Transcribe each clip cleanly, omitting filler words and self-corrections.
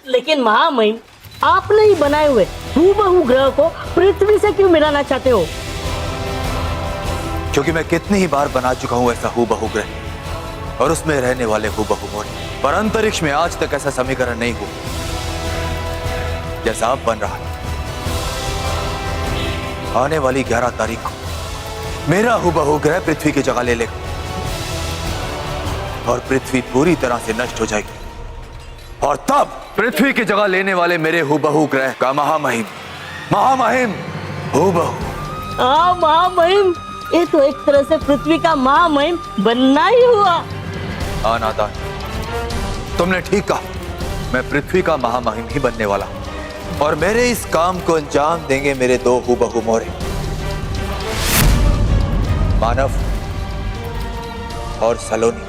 लेकिन महामहिम, आपने ही बनाए हुए हूबहू ग्रह को पृथ्वी से क्यों मिलाना चाहते हो? क्योंकि मैं कितनी ही बार बना चुका हूं ऐसा हूबहू ग्रह और उसमें रहने वाले हूबहू मोरे, पर अंतरिक्ष में आज तक ऐसा समीकरण नहीं हुआ जैसा अब बन रहा है। आने वाली 11 तारीख को मेरा हूबहू ग्रह पृथ्वी की जगह ले लेगा और पृथ्वी पूरी तरह से नष्ट हो जाएगी, और तब पृथ्वी की जगह लेने वाले मेरे हूबहू ग्रह का महामहिम हूबहू। महामहिम, ये तो एक तरह से पृथ्वी का महामहिम बनना ही हुआ। नादान, तुमने ठीक कहा, मैं पृथ्वी का महामहिम ही बनने वाला हूं और मेरे इस काम को अंजाम देंगे मेरे 2 हूबहू मोरे, मानव और सलोनी।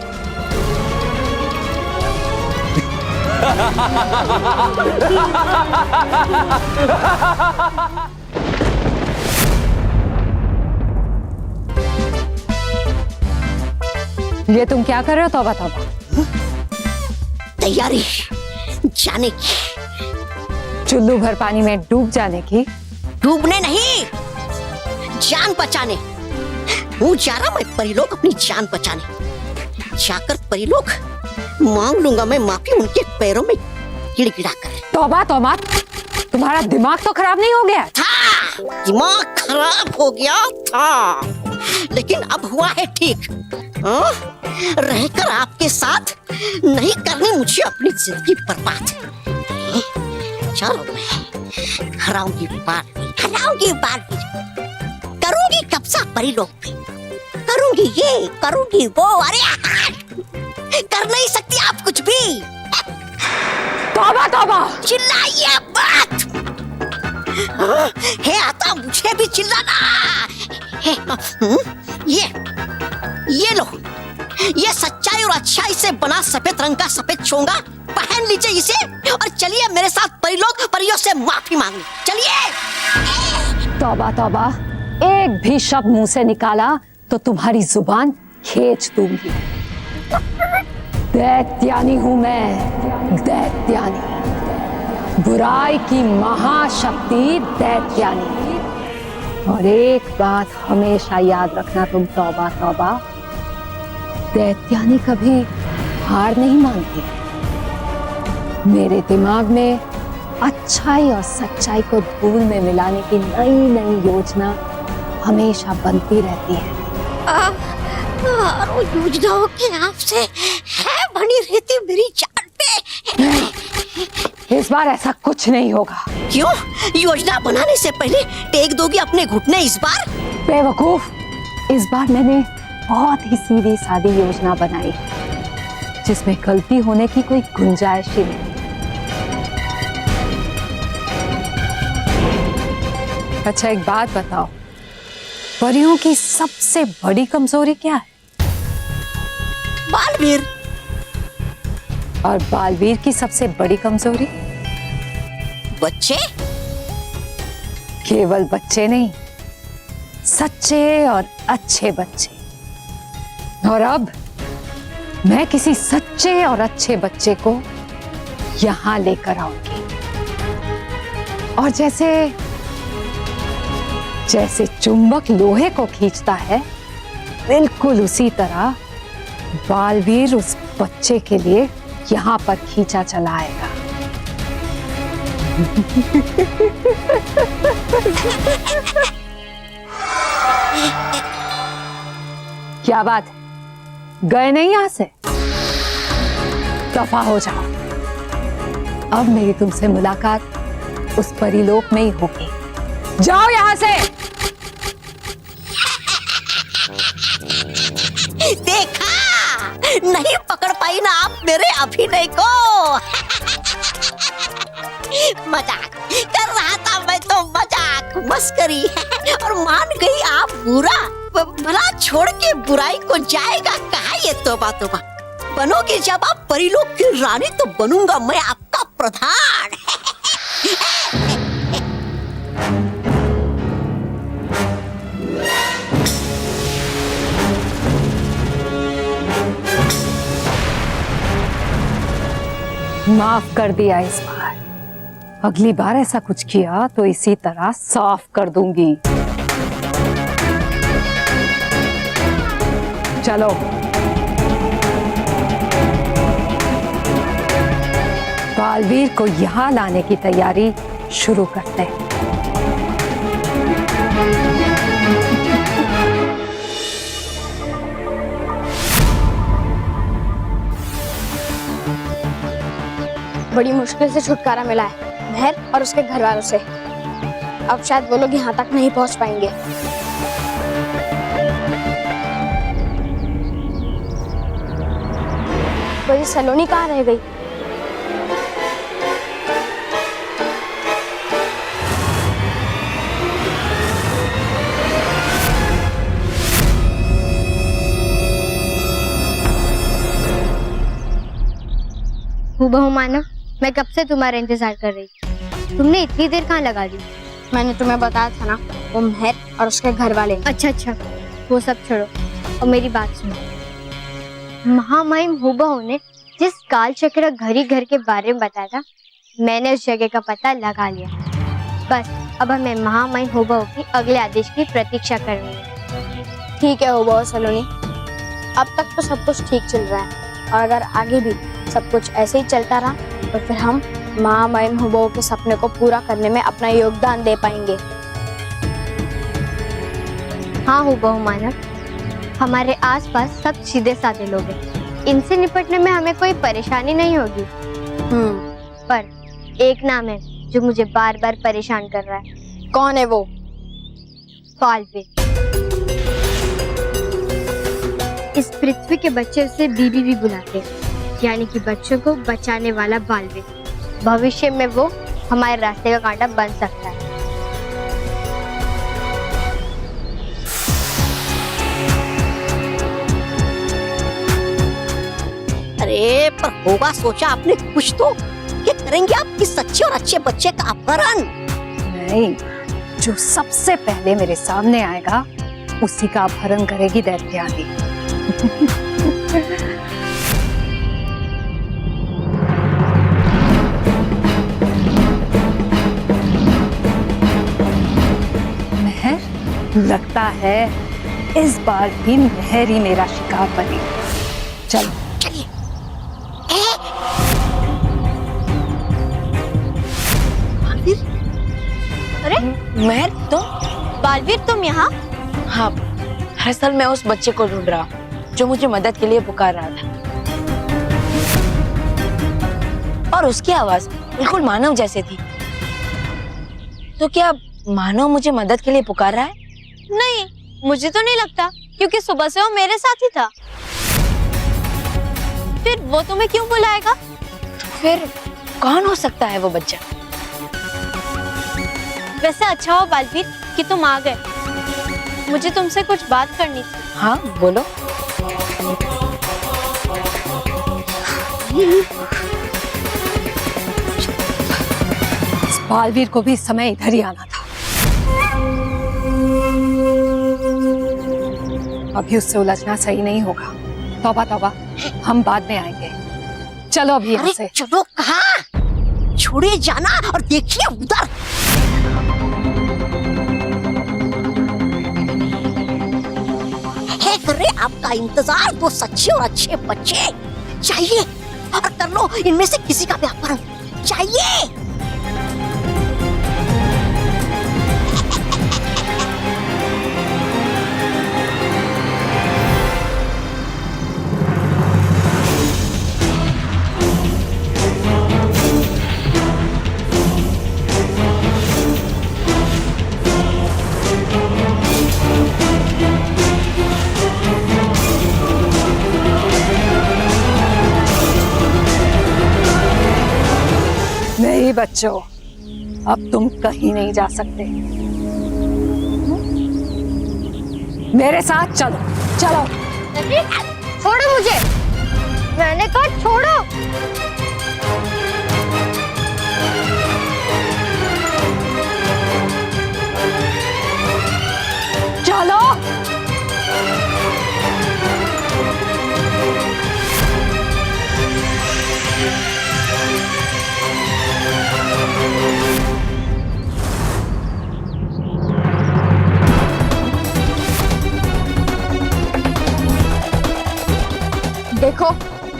ये तुम क्या कर रहे हो? तौबा तौबा। तैयारी जाने की। चुल्लू भर पानी में डूब जाने की? डूबने नहीं, जान बचाने। हूँ जा रहा मैं परिलोक अपनी जान बचाने। जाकर परिलोक मांग लूंगा मैं माफी उनके पैरों में गिड़गिड़ा कर। तौबा तौबा, तुम्हारा दिमाग तो खराब नहीं हो गया? था, दिमाग खराब हो गया था, लेकिन अब हुआ है ठीक। रहकर आपके साथ नहीं करनी मुझे अपनी जिंदगी बर्बाद। चलो मैं हराऊंगी बात, करूंगी कब्जा परिलोक पे, करूंगी ये, करूंगी वो। अरे कर नहीं सकती आप कुछ भी। तौबा तौबा, चिल्लाइए मत। है आता मुझे भी चिल्लाना। ये लो, ये सच्चाई और अच्छाई से बना सफेद रंग का सफेद चोंगा, पहन लीजिए इसे और चलिए मेरे साथ परिलोक परियों से माफी मांगने। चलिए। तौबा तौबा, एक भी शब्द मुंह से निकाला तो तुम्हारी जुबान खींच दूंगी। दैत्यानी हूं मैं, दैत्यानी, बुराई की महाशक्ति दैत्यानी। और एक बात हमेशा याद रखना तुम तौबा तौबा, दैत्यानी कभी हार नहीं मानती। मेरे दिमाग में अच्छाई और सच्चाई को धूल में मिलाने की नई नई योजना हमेशा बनती रहती है। योजनाओं के आपसे है बनी रहती मेरी जान पे। इस बार ऐसा कुछ नहीं होगा। क्यों? योजना बनाने से पहले टेक दोगी अपने घुटने इस बार? बेवकूफ, इस बार मैंने बहुत ही सीधी सादी योजना बनाई जिसमें गलती होने की कोई गुंजाइश ही नहीं। अच्छा एक बात बताओ, परियों की सबसे बड़ी कमजोरी क्या है? बालवीर। और बालवीर की सबसे बड़ी कमजोरी? बच्चे। केवल बच्चे नहीं, सच्चे और अच्छे बच्चे। और अब मैं किसी सच्चे और अच्छे बच्चे को यहां लेकर आऊंगी और जैसे चुंबक लोहे को खींचता है, बिल्कुल उसी तरह बालवीर उस बच्चे के लिए यहां पर खींचा चला आएगा। क्या बात है, गए नहीं यहां से? दफा हो जाओ। अब मेरी तुमसे मुलाकात उस परिलोक में ही होगी। जाओ यहां से। देखा, नहीं पकड़ पाई ना आप मेरे अभिनय को। मजाक कर रहा था मैं तो, मजाक मस्करी। और मान गई आप बुरा। भला छोड़ के बुराई को जाएगा कहाँ ये? तौबा तौबा, बनोगे जब आप परिलोक की रानी तो बनूंगा मैं आपका प्रधान। माफ कर दिया इस बार। अगली बार ऐसा कुछ किया तो इसी तरह साफ कर दूंगी। चलो बालवीर को यहाँ लाने की तैयारी शुरू करते हैं। बड़ी मुश्किल से छुटकारा मिला है महर और उसके घर वालों से। अब शायद वो लोग यहाँ तक नहीं पहुँच पाएंगे। वही सलोनी कहाँ रह गई? हूबहू मानव, मैं कब से तुम्हारा इंतजार कर रही थी। तुमने इतनी देर कहाँ लगा दी? मैंने तुम्हें बताया था ना, वो महर और उसके घर वाले। अच्छा, वो सब छोड़ो और मेरी बात सुनो। महामहिम हूबहू ने जिस काल चक्र घड़ी घर के बारे में बताया था, मैंने उस जगह का पता लगा लिया। बस अब हमें महामहिम हूबहू की अगले आदेश की प्रतीक्षा करनी है। ठीक है हूबहू सलोनी, अब तक तो सब कुछ ठीक चल रहा है और अगर आगे भी सब कुछ ऐसे ही चलता रहा तो फिर हम महामहिम हूबहू के सपने को पूरा करने में अपना योगदान दे पाएंगे। हाँ हूबहू मानव, हमारे आसपास सब सीधे साधे लोग हैं। इनसे निपटने में हमें कोई परेशानी नहीं होगी। पर एक नाम है जो मुझे बार बार परेशान कर रहा है। कौन है वो? बालवीर। इस पृथ्वी के बच्चे उसे बीबी भी बुलाते हैं, यानी कि बच्चों को बचाने वाला बालवीर। भविष्य में वो हमारे रास्ते का कांटा बन सकता है। अरे पर होगा सोचा आपने कुछ तो? क्या करेंगे आप इस सच्चे और अच्छे बच्चे का अपहरण? नहीं, जो सबसे पहले मेरे सामने आएगा उसी का अपहरण करेगी दैत्यानी। महर, लगता है इस बार भी महर ही मेरा शिकार बनी। चलो चलिए। अरे महर, तुम? बालवीर तुम यहाँ? हाँ, दरअसल मैं उस बच्चे को ढूंढ रहा हूँ जो मुझे मदद के लिए पुकार रहा था, और उसकी आवाज बिल्कुल मानव जैसे थी। तो क्या मानव मुझे मदद के लिए पुकार रहा है? नहीं, मुझे तो नहीं लगता, क्योंकि सुबह से वो मेरे साथ ही था। फिर वो तुम्हें क्यों बुलाएगा? फिर कौन हो सकता है वो बच्चा? वैसे अच्छा हो बालवीर कि तुम आ गए। मुझे तुमसे कुछ बात करनी थी। हाँ बोलो। इस बालवीर को भी इस समय इधर ही आना था। अभी उससे उलझना सही नहीं होगा। तौबा तौबा, हम बाद में आएंगे। चलो अभी यहाँ से। अरे चलो कहाँ? छोड़े जाना और देखिए उधर। है कर रहे आपका इंतजार दो सच्चे और अच्छे बच्चे। चाहिए और कर लो इनमें से किसी का भी अपहरण। चाहिए। नहीं बच्चों, अब तुम कहीं नहीं जा सकते। मेरे साथ चलो। चलो। छोड़ो मुझे, मैंने कहा छोड़ो। चलो।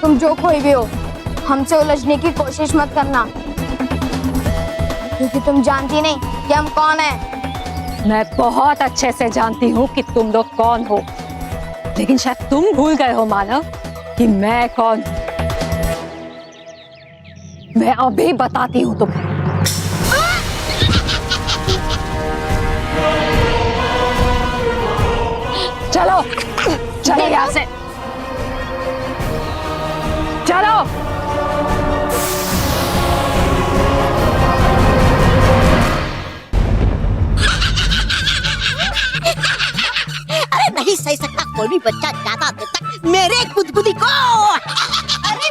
तुम जो कोई भी हो, हमसे उलझने की कोशिश मत करना, क्योंकि तुम जानती नहीं कि हम कौन हैं। मैं बहुत अच्छे से जानती हूँ कि तुम लोग कौन हो, लेकिन शायद तुम भूल गए हो मानव कि मैं कौन हूँ। मैं अभी बताती हूँ तुम्हें। चलो चलो यहाँ से, चलो। अरे नहीं सही सकता कोई भी बच्चा ज्यादा देर तक मेरे गुदगुदी को। अरे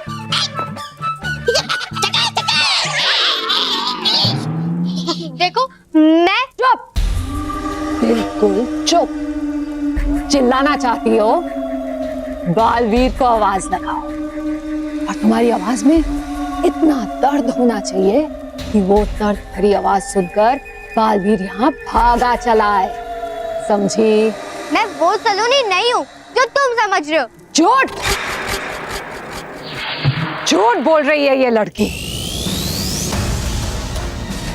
देखो मैं चुप, बिल्कुल चुप। चिल्लाना चाहती हो, बालवीर को आवाज लगाओ, और तुम्हारी आवाज में इतना दर्द होना चाहिए कि वो दर्द भरी आवाज सुनकर बालवीर यहाँ भागा चला है, समझी? मैं वो सलोनी नहीं हूँ जो तुम समझ रहे हो। झूठ, झूठ बोल रही है ये लड़की।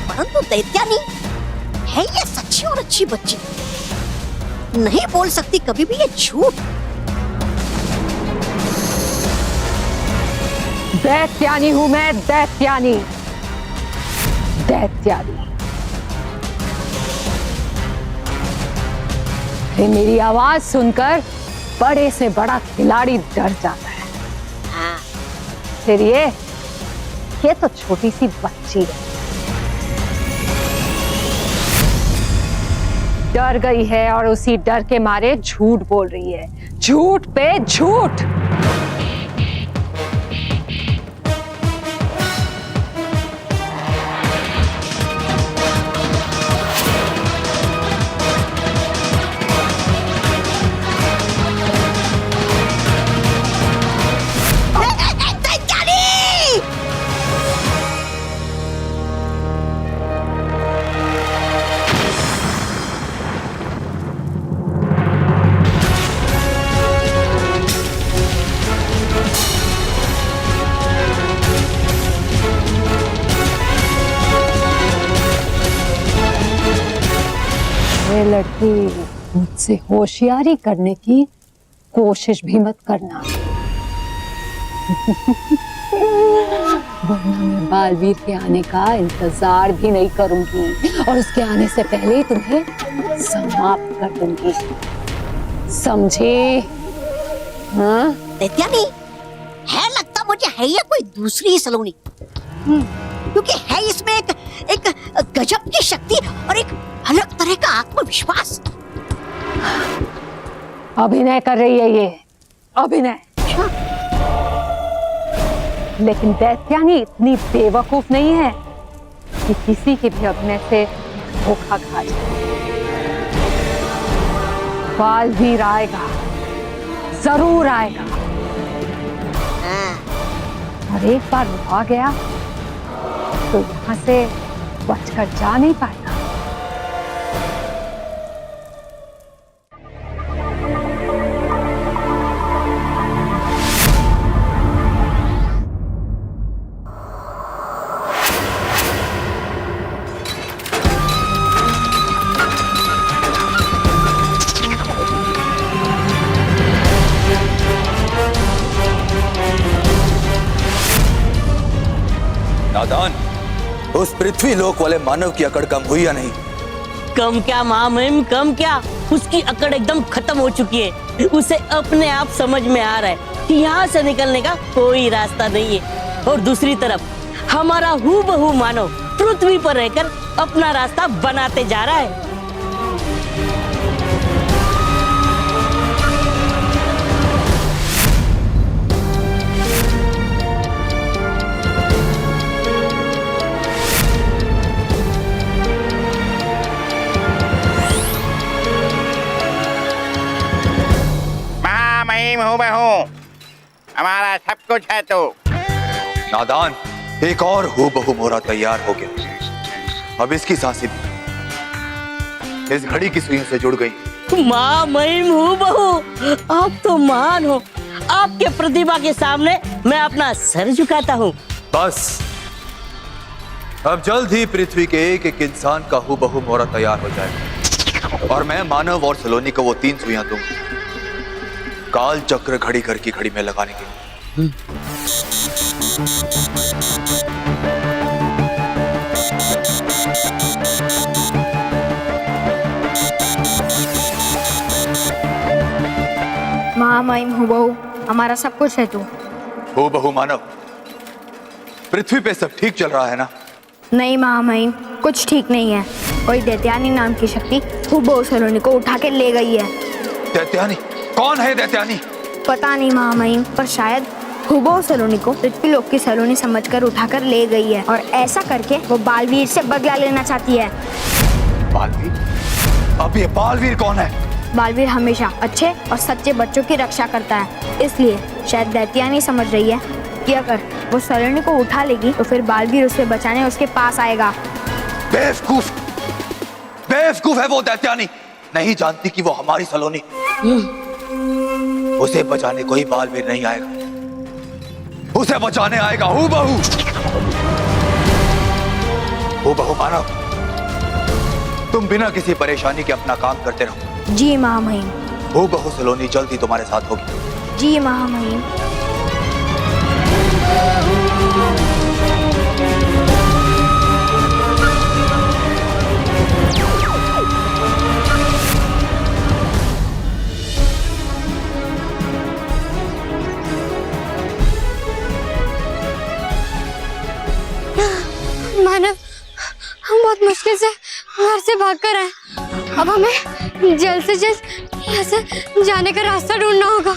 परंतु दैत्यानी है ये सच्ची और अच्छी बच्ची, नहीं बोल सकती कभी भी ये झूठ। दैत्यानी हूं मैं, दैत्यानी, दैत्यानी। मेरी आवाज सुनकर बड़े से बड़ा खिलाड़ी डर जाता है। हाँ। फिर ये तो छोटी सी बच्ची है, डर गई है और उसी डर के मारे झूठ बोल रही है, झूठ पे झूठ। ये लड़की, मुझसे होशियारी करने की कोशिश भी मत करना, वरना मैं बालवीर के आने का इंतजार भी नहीं करूंगी और उसके आने से पहले ही तुम्हें समाप्त कर दूंगी, समझी? हाँ? दैत्यानी है, लगता मुझे है ये कोई दूसरी ही सलोनी, क्योंकि है इसमें एक गजब की शक्ति और एक अलग तरह का आत्मविश्वास। अभिनय कर रही है ये, अभिनय। लेकिन दैत्यानी इतनी बेवकूफ नहीं है कि किसी के भी अभिनय से धोखा खा जाए। बालवीर आएगा, जरूर आएगा, और एक बार वो आ गया तो यहाँ से बचकर जा नहीं पाएगा। नादान, उस पृथ्वी लोक वाले मानव की अकड़ कम हुई या नहीं? कम क्या महामहिम, कम क्या, उसकी अकड़ एकदम खत्म हो चुकी है। उसे अपने आप समझ में आ रहा है कि यहाँ से निकलने का कोई रास्ता नहीं है। और दूसरी तरफ हमारा हूबहू मानव पृथ्वी पर रहकर अपना रास्ता बनाते जा रहा है। हूँ, हमारा सब कुछ है तो। नादान, एक और हूबहू मोरा तैयार हो गया। अब इसकी सांसें भी इस घड़ी की सुइयों से जुड़ गई। माँ महिम हूबहू, आप तो महान हो। आपके प्रतिभा के सामने मैं अपना सर झुकाता हूँ। बस अब जल्द ही पृथ्वी के एक एक इंसान का हूबहू मोहरा तैयार हो जाएगा और मैं मानव और सलोनी को वो 3 सुइयां दूंगा काल चक्र घड़ी घर की घड़ी में लगाने के लिए। महामहिम हुबहू हमारा सब कुछ है तू। हूबहू मानव, पृथ्वी पे सब ठीक चल रहा है ना? नहीं महामहिम, कुछ ठीक नहीं है। कोई दैत्यानी नाम की शक्ति हुबहू सलोनी को उठा के ले गई है। दैत्यानी? कौन है दैत्यानी? पता नहीं महामहिम, पर शायद हुबहू सलोनी को पृथ्वीलोक की सलोनी समझकर उठाकर ले गई है और ऐसा करके वो बालवीर से बदला लेना चाहती है। बालवीर? अब ये बालवीर कौन है? बालवीर हमेशा अच्छे और सच्चे बच्चों की रक्षा करता है, इसलिए शायद दैत्यानी समझ रही है कि अगर वो सलोनी को उठा लेगी तो फिर बालवीर उसे बचाने उसके पास आएगा। बेवकूफ, बेवकूफ है वो दैत्यानी। नहीं जानती कि वो हमारी सलोनी। उसे बचाने कोई बालवीर नहीं आएगा, उसे बचाने आएगा हूबहू। हूबहू मानव, तुम बिना किसी परेशानी के अपना काम करते रहो। जी महामहिम। हूबहू सलोनी जल्द ही तुम्हारे साथ होगी। जी महामहिम। मानव, हम बहुत मुश्किल से घर से भाग कर आए। अब हमें जल्द से जल्द यहाँ से जाने का रास्ता ढूंढना होगा।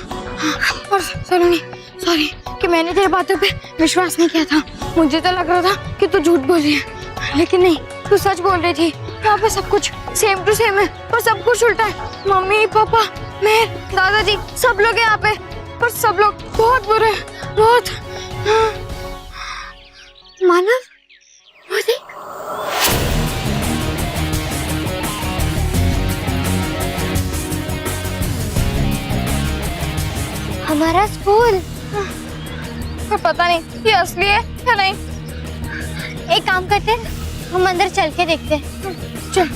और सलोनी, सॉरी कि मैंने तेरे बातों पे विश्वास नहीं किया था। मुझे तो लग रहा था कि तू झूठ बोल रही है, लेकिन नहीं, तू सच बोल रही थी। यहाँ पे सब कुछ सेम टू सेम है और सब कुछ उल्टा है। मम्मी, पापा, मैं, दादाजी, सब लोग यहाँ पे, पर सब लोग बहुत बुरे हैं, बहुत। मानव, वो देख, हमारा स्कूल। पर पता नहीं ये असली है या नहीं। एक काम करते हैं, हम अंदर चल के देखते हैं। चल।